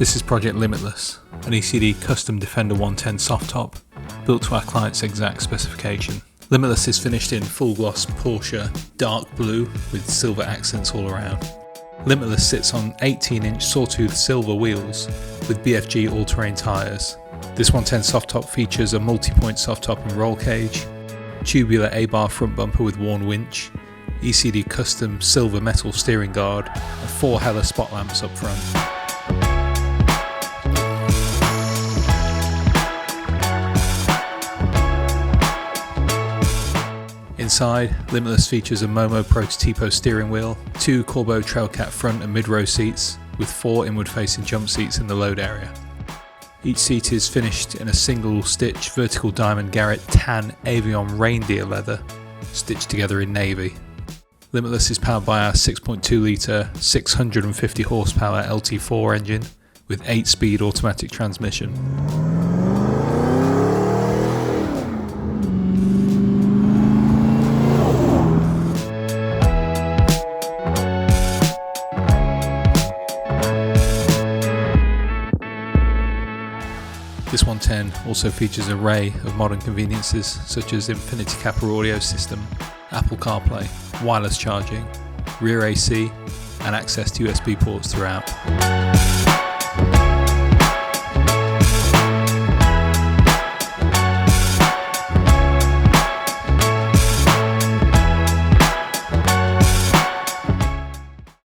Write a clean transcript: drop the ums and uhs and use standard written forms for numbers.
This is Project Limitless, an E.C.D custom Defender 110 soft top built to our client's exact specification. Limitless is finished in full gloss Porsche dark blue with silver accents all around. Limitless sits on 18-inch sawtooth silver wheels with BFG all-terrain tyres. This 110 soft top features a multi-point soft top and roll cage, tubular A-bar front bumper with worn winch, E.C.D custom silver metal steering guard, and 4 Hella spot lamps up front. Inside, Limitless features a Momo Prototipo steering wheel, 2 Corbeau Trailcat front and mid-row seats, with 4 inward-facing jump seats in the load area. Each seat is finished in a single-stitch vertical diamond Garrett tan Avion reindeer leather, stitched together in navy. Limitless is powered by our 6.2 litre, 650 horsepower LT4 engine with 8-speed automatic transmission. This 110 also features an array of modern conveniences such as Infinity Kappa audio system, Apple CarPlay, wireless charging, rear AC and access to USB ports throughout.